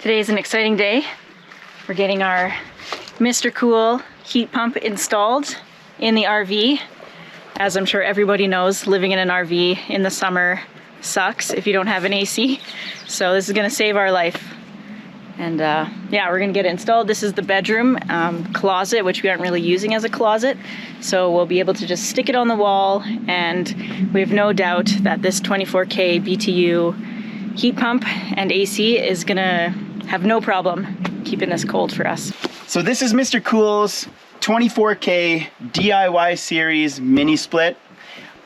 Today is an exciting day. We're getting our Mr. Cool heat pump installed in the RV. As I'm sure everybody knows, living in an RV in the summer sucks if you don't have an AC. So this is gonna save our life. And yeah, we're gonna get it installed. This is the bedroom closet, which we aren't really using as a closet. So we'll be able to just stick it on the wall, and we have no doubt that this 24K BTU heat pump and AC is gonna have no problem keeping this cold for us. So this is Mr. Cool's 24K DIY series mini split.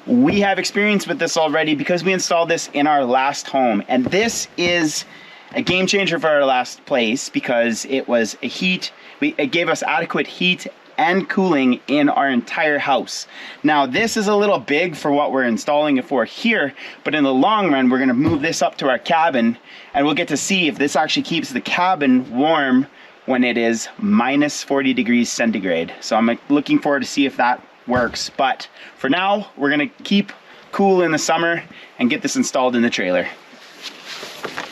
We have experience with this already because we installed this in our last home, and this is a game changer for our last place because it was it gave us adequate heat and cooling in our entire house. Now this is a little big for what we're installing it for here, but in the long run we're gonna move this up to our cabin and we'll get to see if this actually keeps the cabin warm when it is minus 40 degrees centigrade. So I'm looking forward to see if that works. But for now, we're gonna keep cool in the summer and get this installed in the trailer.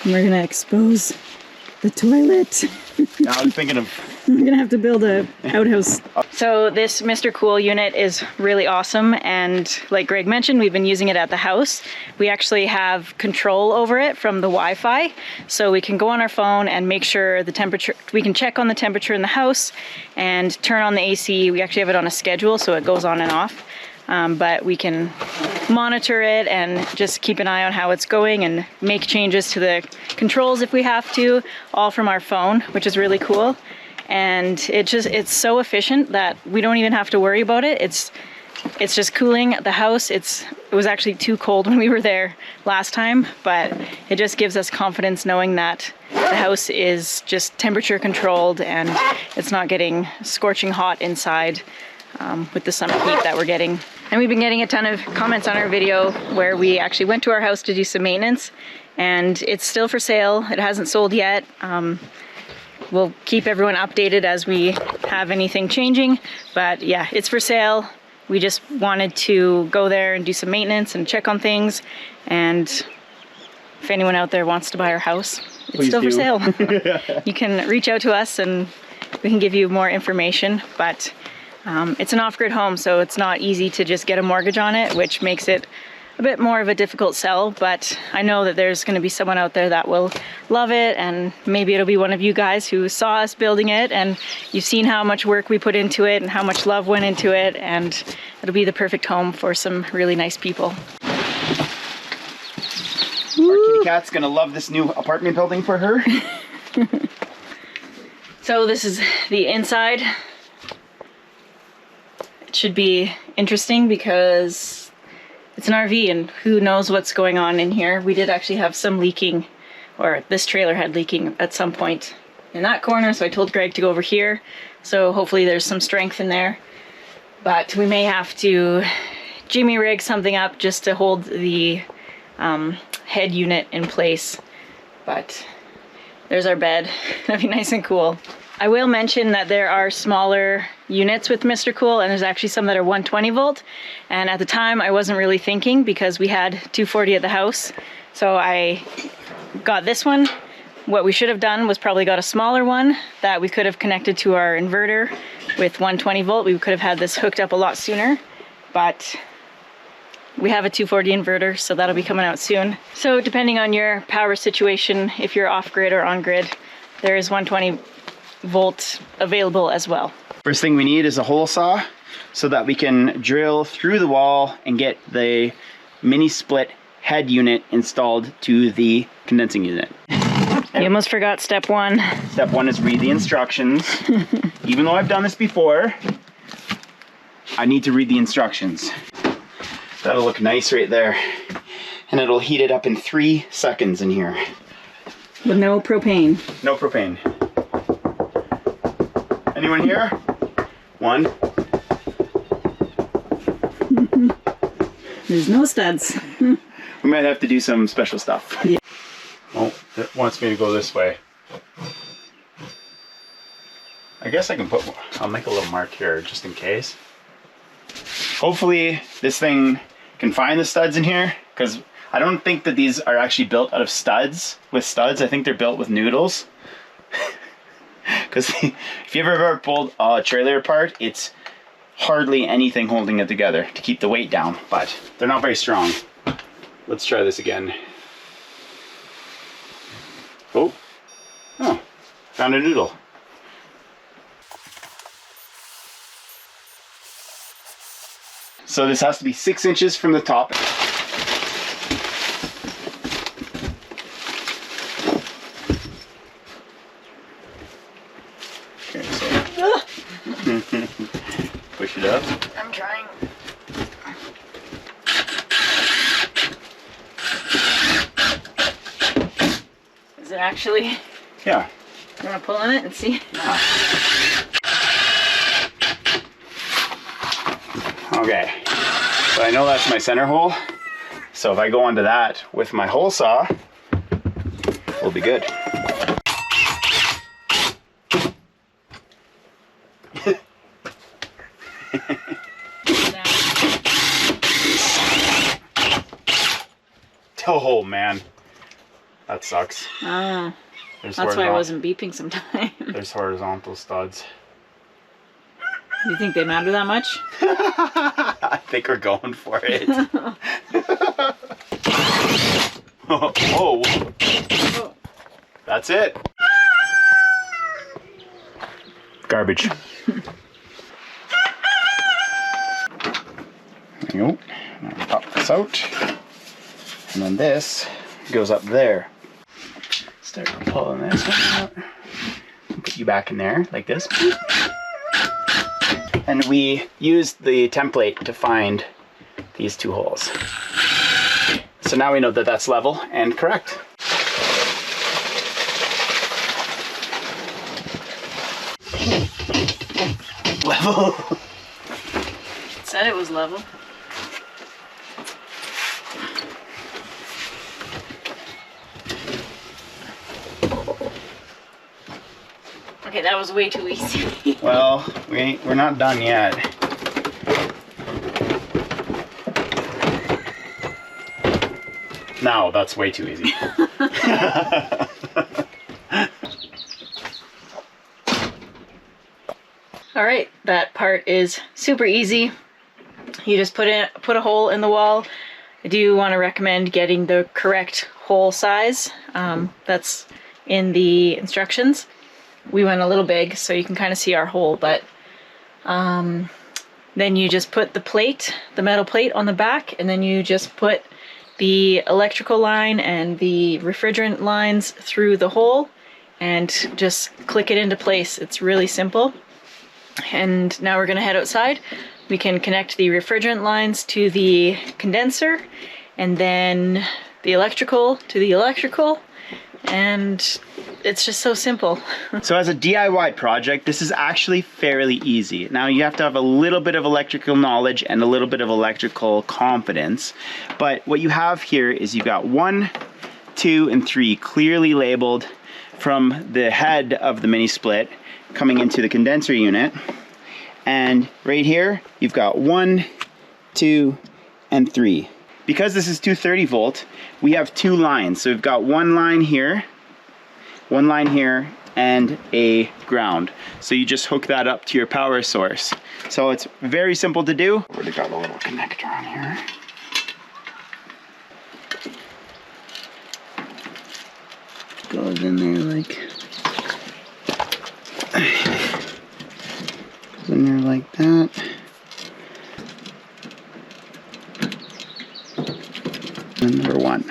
We're gonna expose the toilet. Now I'm thinking of... We're gonna have to build a outhouse. So this Mr. Cool unit is really awesome, and like Greg mentioned, we've been using it at the house. We actually have control over it from the Wi-Fi, so we can go on our phone and make sure the temperature, we can check on the temperature in the house and turn on the AC. We actually have it on a schedule, so it goes on and off. But we can monitor it and just keep an eye on how it's going and make changes to the controls if we have to, all from our phone, which is really cool. And it's so efficient that we don't even have to worry about it. It's just cooling the house. It was actually too cold when we were there last time, but it just gives us confidence knowing that the house is just temperature controlled and it's not getting scorching hot inside with the summer heat that we're getting. And we've been getting a ton of comments on our video where we actually went to our house to do some maintenance, and it's still for sale. It hasn't sold yet. We'll keep everyone updated as we have anything changing, but yeah, it's for sale. We just wanted to go there and do some maintenance and check on things, and if anyone out there wants to buy our house, it's Please still do. for sale. You can reach out to us and we can give you more information, but it's an off-grid home, so it's not easy to just get a mortgage on it, which makes it a bit more of a difficult sell, but I know that there's going to be someone out there that will love it, and maybe it'll be one of you guys who saw us building it and you've seen how much work we put into it and how much love went into it, and it'll be the perfect home for some really nice people. Our kitty cat's gonna love this new apartment building for her. So this is the inside. It should be interesting because it's an RV and who knows what's going on in here. We did actually have some leaking, or this trailer had leaking at some point in that corner, so I told Greg to go over here. So hopefully there's some strength in there. But we may have to jimmy rig something up just to hold the head unit in place. But there's our bed. That'd be nice and cool. I will mention that there are smaller units with Mr. Cool, and there's actually some that are 120 volt. And at the time I wasn't really thinking because we had 240 at the house. So I got this one. What we should have done was probably got a smaller one that we could have connected to our inverter with 120 volt. We could have had this hooked up a lot sooner, but we have a 240 inverter, so that'll be coming out soon. So depending on your power situation, if you're off grid or on grid, there is 120 volt available as well. First thing we need is a hole saw so that we can drill through the wall and get the mini split head unit installed to the condensing unit. You almost forgot step one. Step one is read the instructions. Even though I've done this before, I need to read the instructions. That'll look nice right there. And it'll heat it up in 3 seconds in here. With no propane. No propane. Anyone here? One. There's no studs. We might have to do some special stuff. Yeah. Oh, it wants me to go this way. I guess I can I'll make a little mark here just in case. Hopefully this thing can find the studs in here, because I don't think that these are actually built out of studs with studs. I think they're built with noodles. Because if you've ever pulled a trailer apart, it's hardly anything holding it together to keep the weight down, but they're not very strong. Let's try this again. Oh, found a noodle. So this has to be 6 inches from the top. Okay, so push it up. I'm trying. Is it actually? Yeah. You want to pull on it and see? Yeah. Okay, so I know that's my center hole. So if I go onto that with my hole saw, we'll be good. Oh man, that sucks. Oh, that's why I wasn't beeping sometimes. There's horizontal studs. Do you think they matter that much? I think we're going for it. Oh, oh. That's it. Garbage. There you go. I'm gonna pop this out. And then this goes up there. Start pulling this one out. Put you back in there like this. And we used the template to find these 2 holes. So now we know that that's level and correct. Level. It said it was level. Okay, that was way too easy. Well, we're not done yet. Now that's way too easy. All right, that part is super easy. You just put a hole in the wall. I do want to recommend getting the correct hole size. That's in the instructions. We went a little big, so you can kind of see our hole, but then you just put the metal plate on the back, and then you just put the electrical line and the refrigerant lines through the hole and just click it into place. It's really simple. And now we're gonna head outside. We can connect the refrigerant lines to the condenser, and then the electrical to the electrical, and it's just so simple. So as a DIY project, this is actually fairly easy. Now you have to have a little bit of electrical knowledge and a little bit of electrical confidence. But what you have here is you've got 1, 2, and 3 clearly labeled from the head of the mini split coming into the condenser unit. And right here, you've got 1, 2, and 3. Because this is 230 volt, we have 2 lines. So we've got 1 line here, and a ground. So you just hook that up to your power source. So it's very simple to do. Already got a little connector on here. Goes in there like, goes in there like that. And number 1.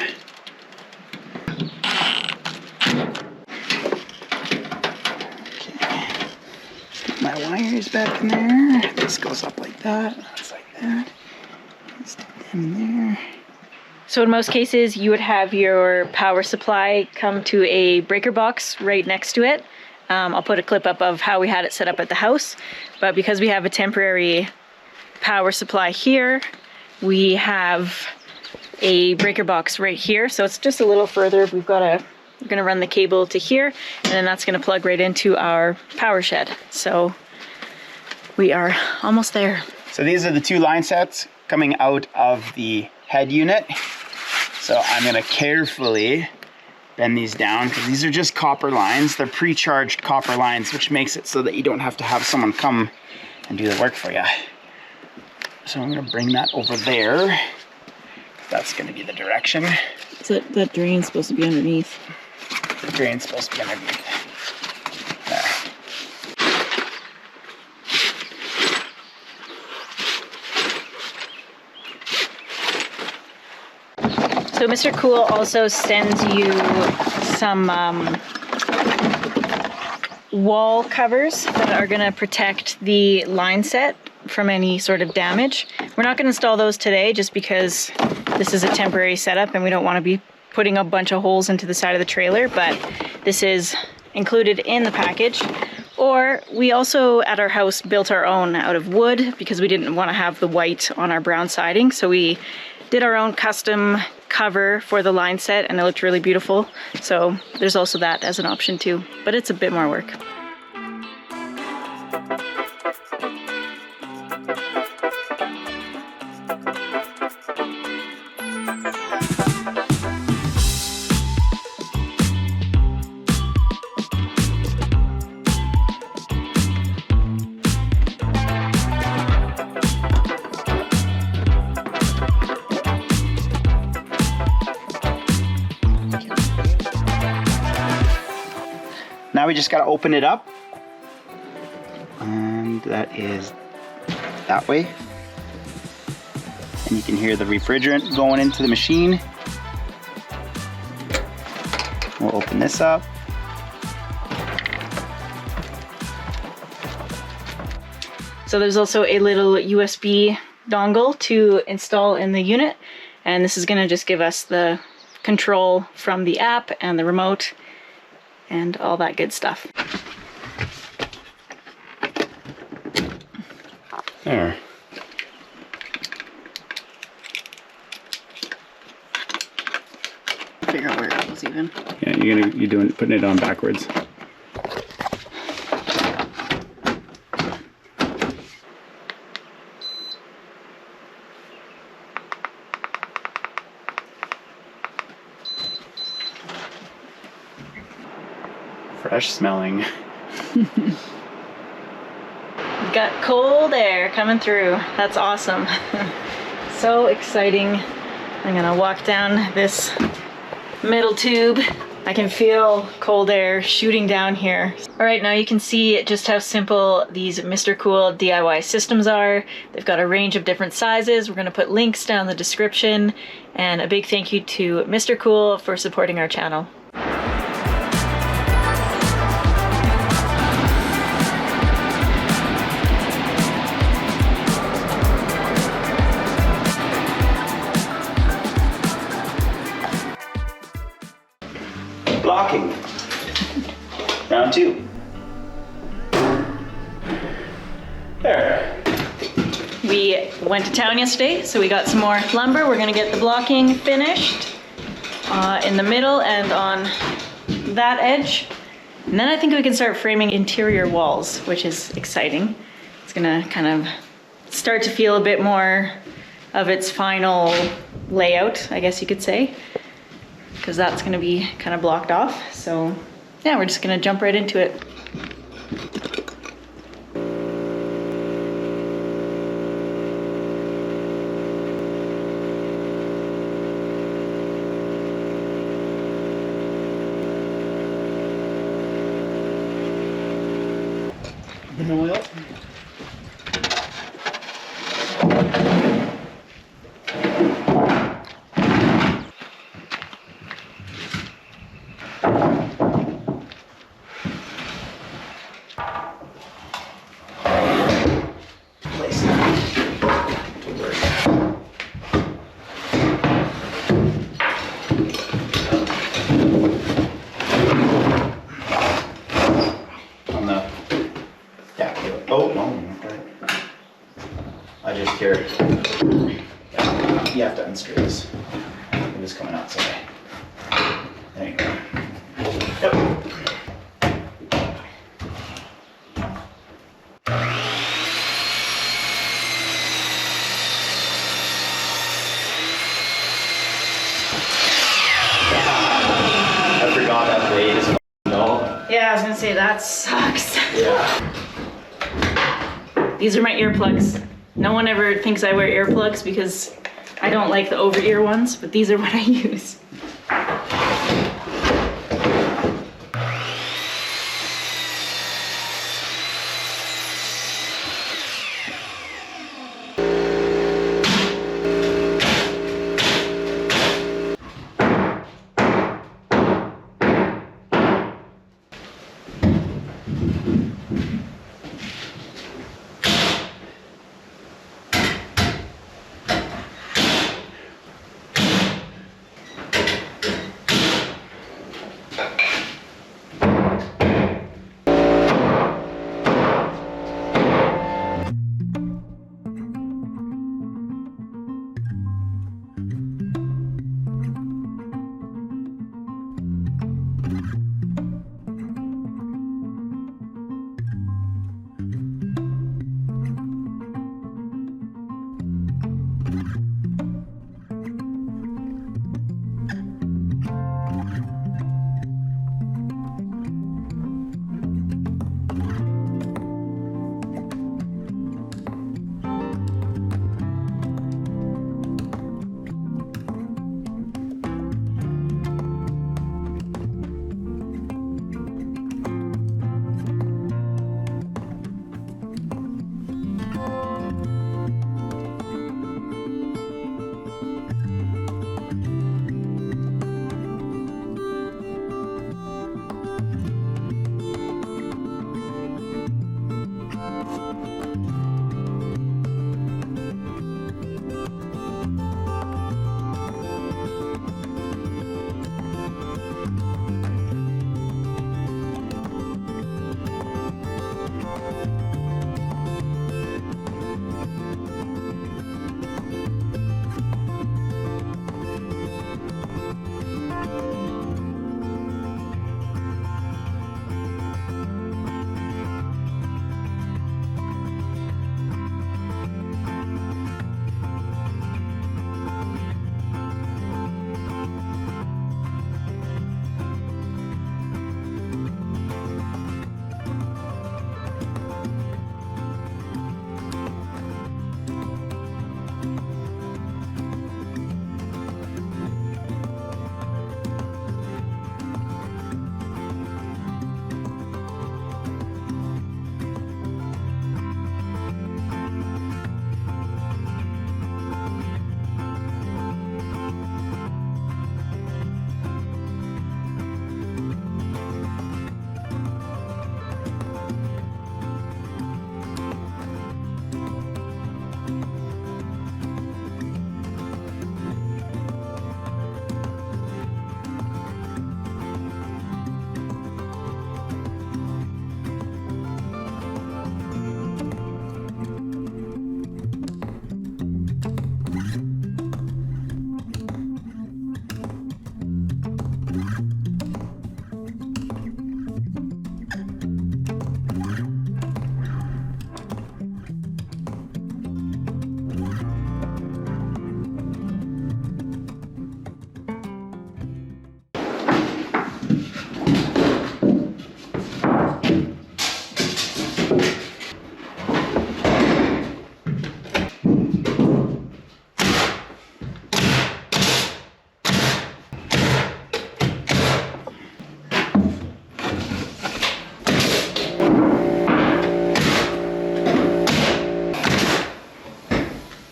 My wires back in there. This goes up like that. That's like that. Stick them in there. So in most cases, you would have your power supply come to a breaker box right next to it. I'll put a clip up of how we had it set up at the house. But because we have a temporary power supply here, we have a breaker box right here. So it's just a little further. We're gonna run the cable to here, and then that's gonna plug right into our power shed. So we are almost there. So these are the 2 line sets coming out of the head unit. So I'm gonna carefully bend these down because these are just copper lines. They're pre-charged copper lines, which makes it so that you don't have to have someone come and do the work for you. So I'm gonna bring that over there. That's gonna be the direction. So that drain's supposed to be underneath. The drain's supposed to be underneath. There. So Mr. Cool also sends you some wall covers that are going to protect the line set from any sort of damage. We're not going to install those today just because this is a temporary setup and we don't want to be putting a bunch of holes into the side of the trailer, but this is included in the package. Or we also at our house built our own out of wood because we didn't want to have the white on our brown siding, so we did our own custom cover for the line set and it looked really beautiful. So there's also that as an option too, but it's a bit more work. Now we just gotta open it up. And that is that way. And you can hear the refrigerant going into the machine. We'll open this up. So there's also a little USB dongle to install in the unit, and this is going to just give us the control from the app and the remote and all that good stuff. There. Figure out where it goes even. Yeah, you're putting it on backwards. Fresh smelling. We've got cold air coming through. That's awesome. So exciting. I'm gonna walk down this middle tube. I can feel cold air shooting down here. All right, now you can see just how simple these Mr. Cool DIY systems are. They've got a range of different sizes. We're gonna put links down in the description, and a big thank you to Mr. Cool for supporting our channel. Blocking. Round two. There. We went to town yesterday, so we got some more lumber. We're gonna get the blocking finished in the middle and on that edge. And then I think we can start framing interior walls, which is exciting. It's gonna kind of start to feel a bit more of its final layout, I guess you could say, because that's gonna be kind of blocked off. So yeah, we're just gonna jump right into it. Oil. Oh, no. I just hear it. You have to unscrew this. It was coming out today. There you go. Yep. was gonna say, that sucks. Yeah. These are my earplugs. No one ever thinks I wear earplugs because I don't like the over-ear ones, but these are what I use.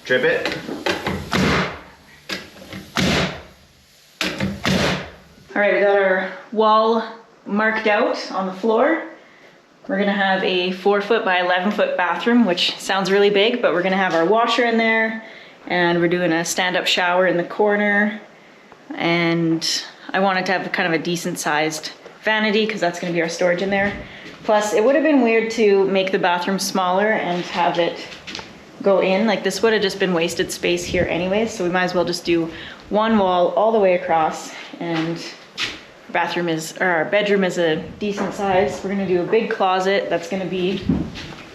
Trip it. All right, we got our wall marked out on the floor. We're gonna have a 4-foot by 11-foot bathroom, which sounds really big, but we're gonna have our washer in there, and we're doing a stand-up shower in the corner. And I wanted to have kind of a decent sized vanity because that's gonna be our storage in there. Plus, it would have been weird to make the bathroom smaller and have it go in. Like, this would have just been wasted space here anyways, so we might as well just do one wall all the way across. And our bedroom is a decent size. We're gonna do a big closet that's gonna be,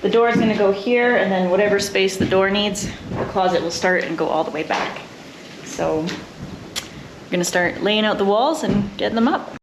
the door is gonna go here, and then whatever space the door needs, the closet will start and go all the way back. So we're gonna start laying out the walls and getting them up.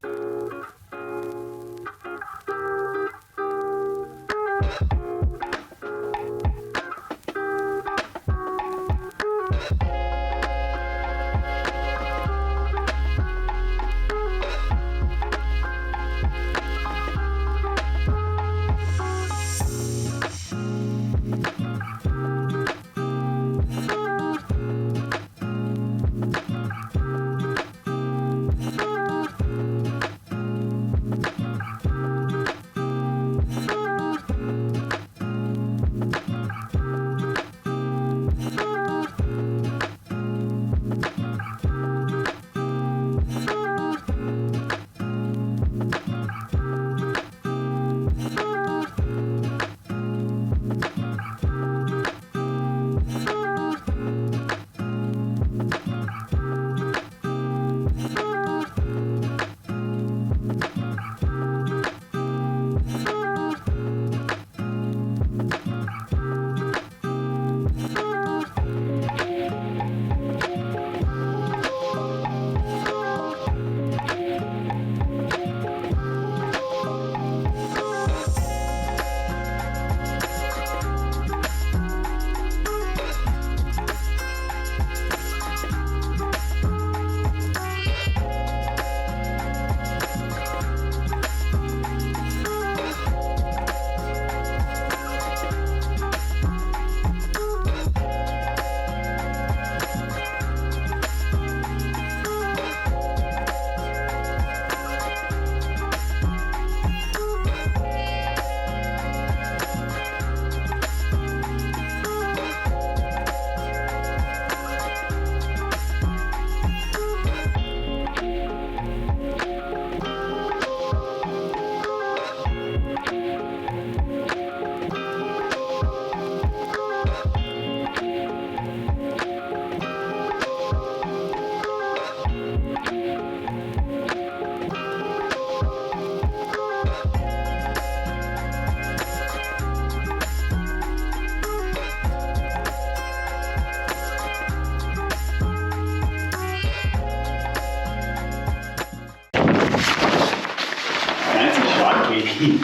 Katie.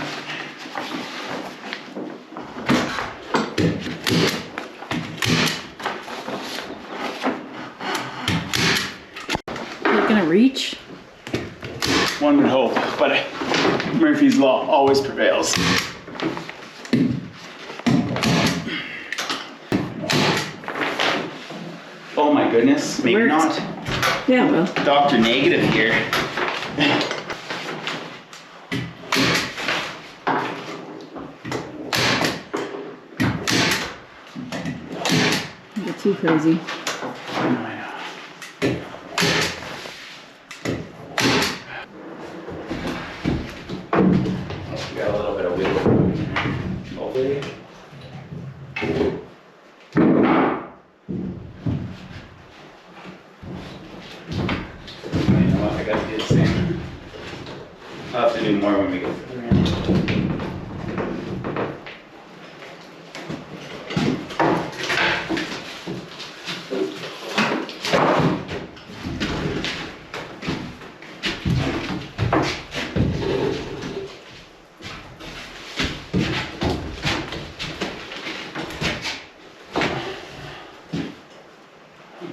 Not gonna reach? One would hope, but Murphy's Law always prevails. Oh my goodness, maybe Worked. not. Yeah, well. Dr. Negative here. Don't get too crazy. Got a little bit of wiggle room here. Hopefully. You know what? I gotta do the same. I'll have to do more when we get further in.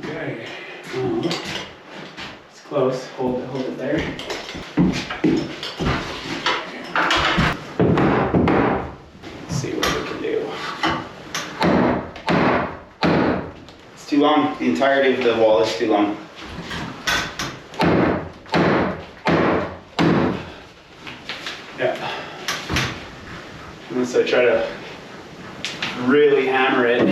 Okay. It's close. Hold it there. Let's see what we can do. It's too long. The entirety of the wall is too long. Yeah. Unless I try to really hammer it.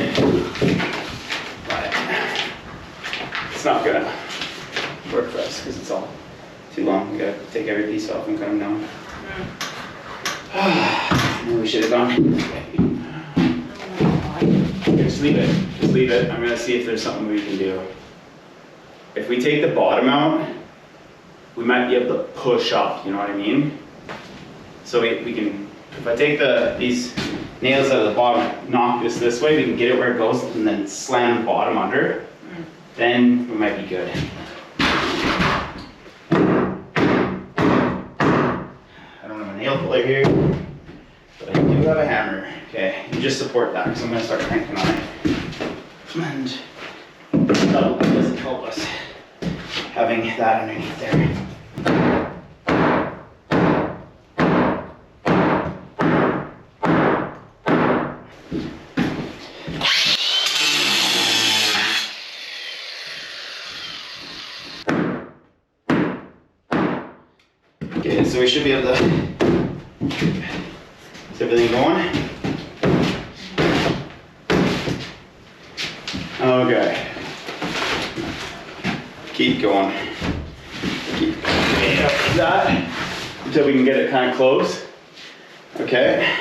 It's not gonna work for us because it's all too long. We gotta take every piece off and cut them down. Maybe we should have gone. Okay, just leave it. Just leave it. I'm gonna see if there's something we can do. If we take the bottom out, we might be able to push up. You know what I mean? So we can. If I take these nails out of the bottom, knock this way, we can get it where it goes, and then slam the bottom under. Then we might be good. I don't have a nail puller here, But I do have a hammer. Okay, you just support that because I'm going to start cranking on it. And double doesn't help us having that underneath there. Okay, so we should be able to. Is everything going? Okay. Keep going. Keep going up that until we can get it kind of close. Okay.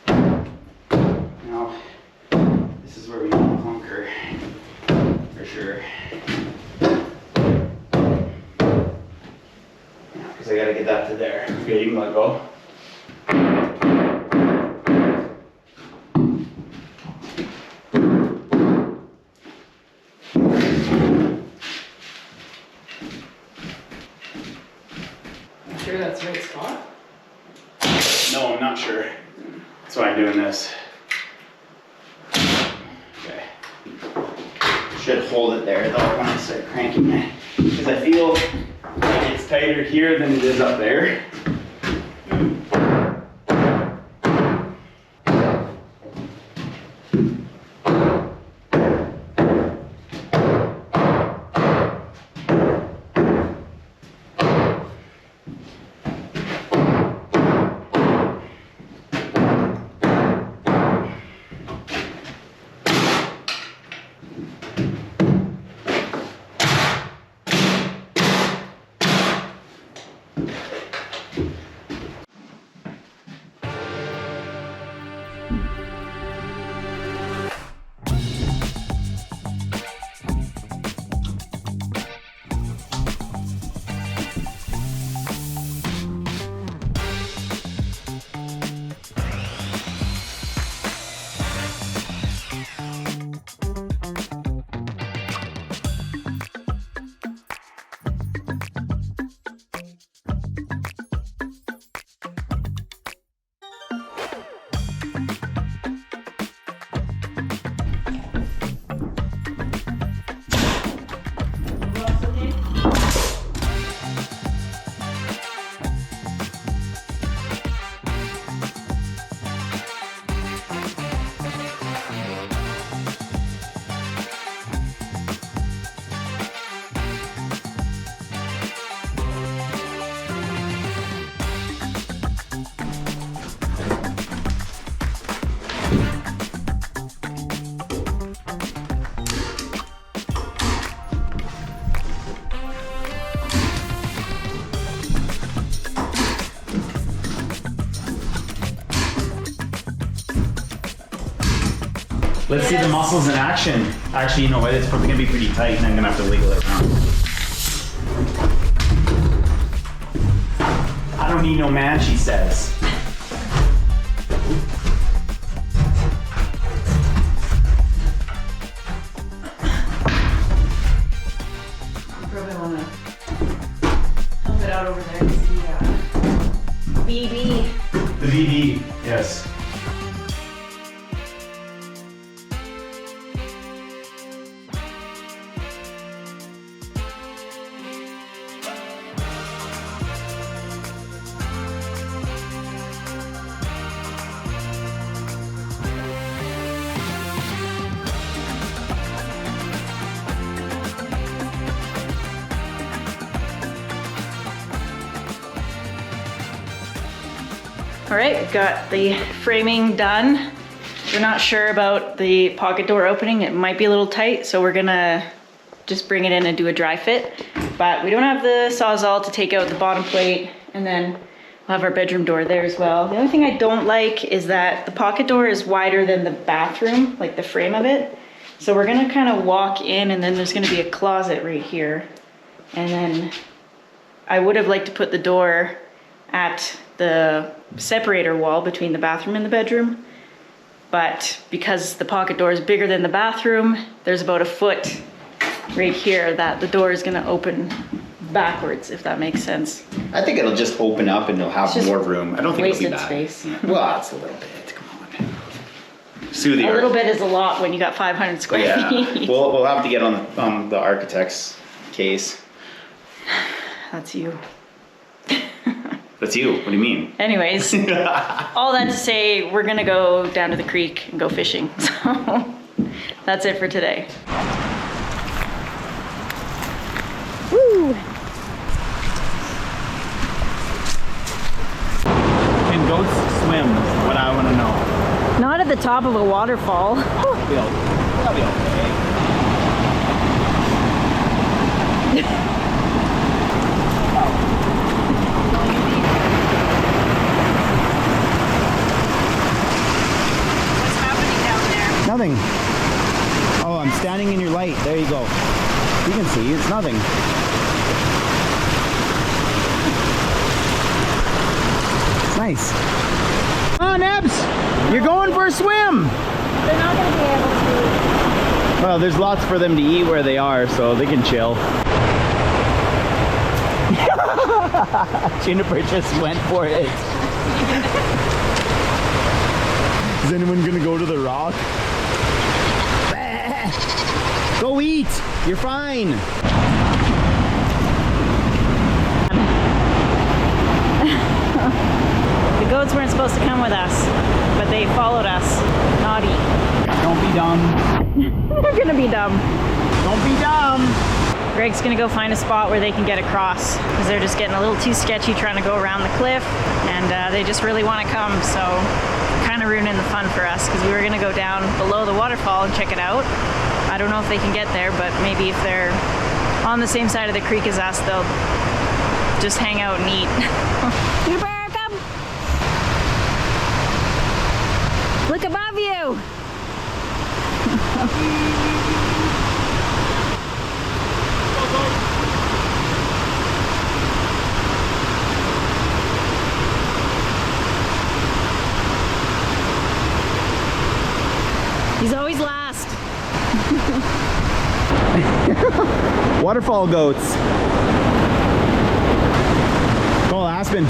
Now, this is where we need to conquer for sure. Because I gotta get that to there. Okay, you can let go. Sure that's the right spot? No, I'm not sure. That's why I'm doing this. Okay. Should hold it there though when I start cranking it. Because I feel like it's tighter here than it is up there. Let's see the muscles in action. Actually, you know what? It's probably gonna be pretty tight and I'm gonna have to wiggle it around. I don't need no man, she says. You probably wanna help it out over there. It's the BB. The VD, yes. All right, we've got the framing done. We're not sure about the pocket door opening. It might be a little tight, so we're gonna just bring it in and do a dry fit. But we don't have the Sawzall to take out the bottom plate, and then we'll have our bedroom door there as well. The only thing I don't like is that the pocket door is wider than the bathroom, like the frame of it. So we're gonna kind of walk in, and then there's gonna be a closet right here. And then I would have liked to put the door at the separator wall between the bathroom and the bedroom. But because the pocket door is bigger than the bathroom, there's about a foot right here that the door is gonna open backwards, if that makes sense. I think it'll just open up and it'll have just more room. I don't think it'll be wasted bad. space. Yeah. Well, it's a little bit. Come on. Sue the A little bit is a lot when you got 500 square Yeah. feet. We'll have to get on the architect's case. That's you. That's you. What do you mean? Anyways, all that to say, we're gonna go down to the creek and go fishing. So that's it for today. Woo! Can goats swim? Is what I want to know. Not at the top of a waterfall. That'll be okay. What's happening down there? Nothing. Oh, I'm standing in your light. There you go. You can see. It's nothing. Nice. Come on, Ebs! You're going for a swim! They're not gonna be able to. Well, there's lots for them to eat where they are, so they can chill. Juniper just went for it. Is anyone gonna go to the rock? Go eat! You're fine! The goats weren't supposed to come with us, but they followed us. Naughty. Don't be dumb. They're gonna be dumb. Don't be dumb! Greg's gonna go find a spot where they can get across because they're just getting a little too sketchy trying to go around the cliff, and they just really want to come, so kind of ruining the fun for us because we were gonna go down below the waterfall and check it out. I don't know if they can get there, but maybe if they're on the same side of the creek as us, they'll just hang out and eat. Juniper, come! Look above you! He's always last. Waterfall goats. Call Aspen.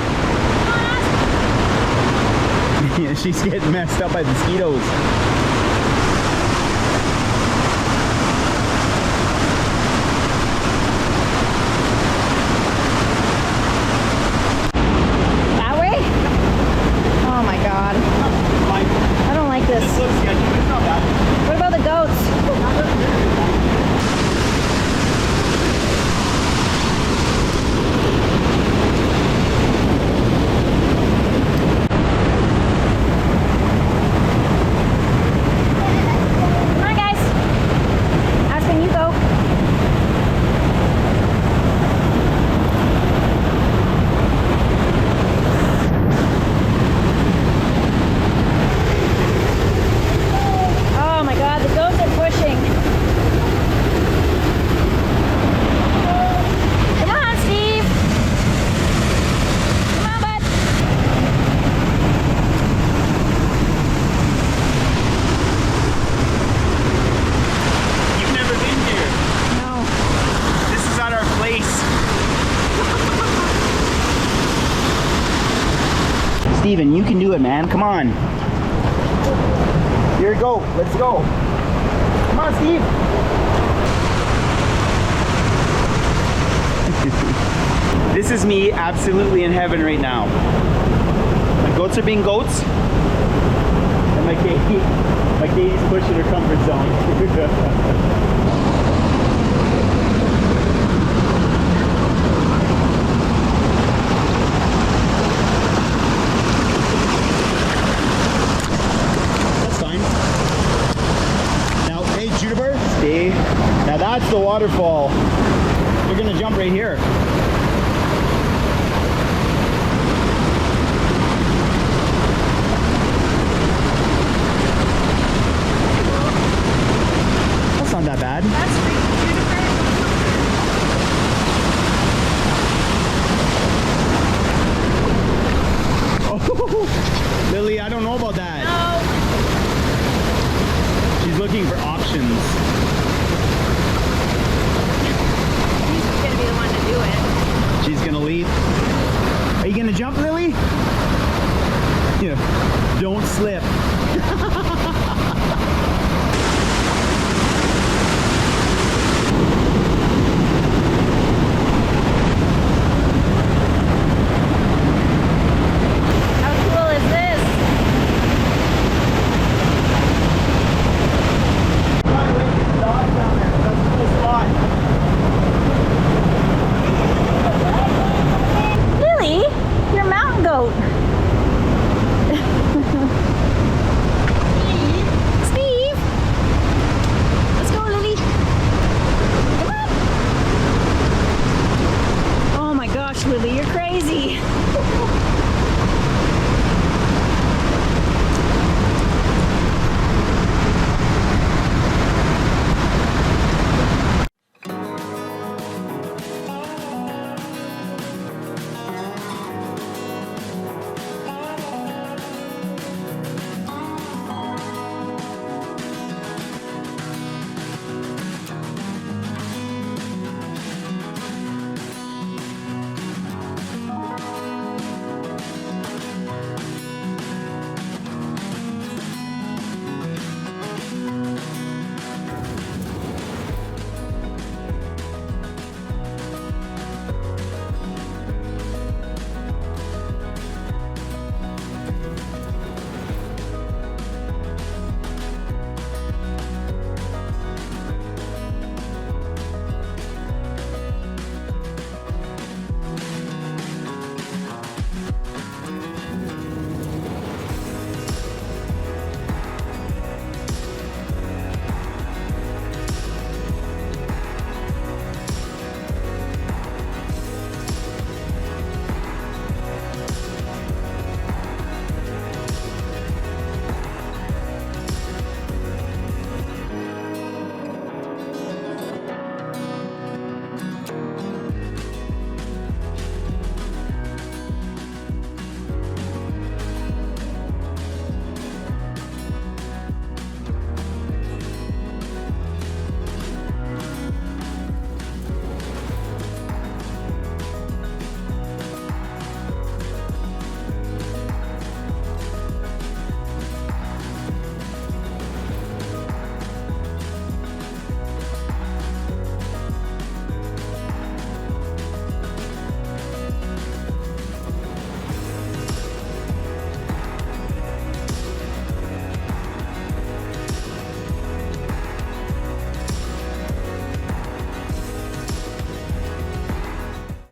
Yeah, she's getting messed up by mosquitoes. That way? Oh my god. I don't like this. What about the goats? Come on, guys. Aspen, you go. Oh my god, the goats are pushing. Come on, Steve. Come on, bud. You've never been here. No. This is not our place. Steven, you can do it, man. Come on. Here we go. Let's go. Come on, Steve. This is me absolutely in heaven right now. My goats are being goats. And my Katie's pushing her comfort zone. That's fine. Now, hey, Juniper, stay. Now that's the waterfall. You're gonna jump right here. That's not that bad. That's freaking Juniper. Oh, Lily, I don't know about that. No. She's looking for options. He's gonna be the one to do it. Carefully. Yeah, don't slip.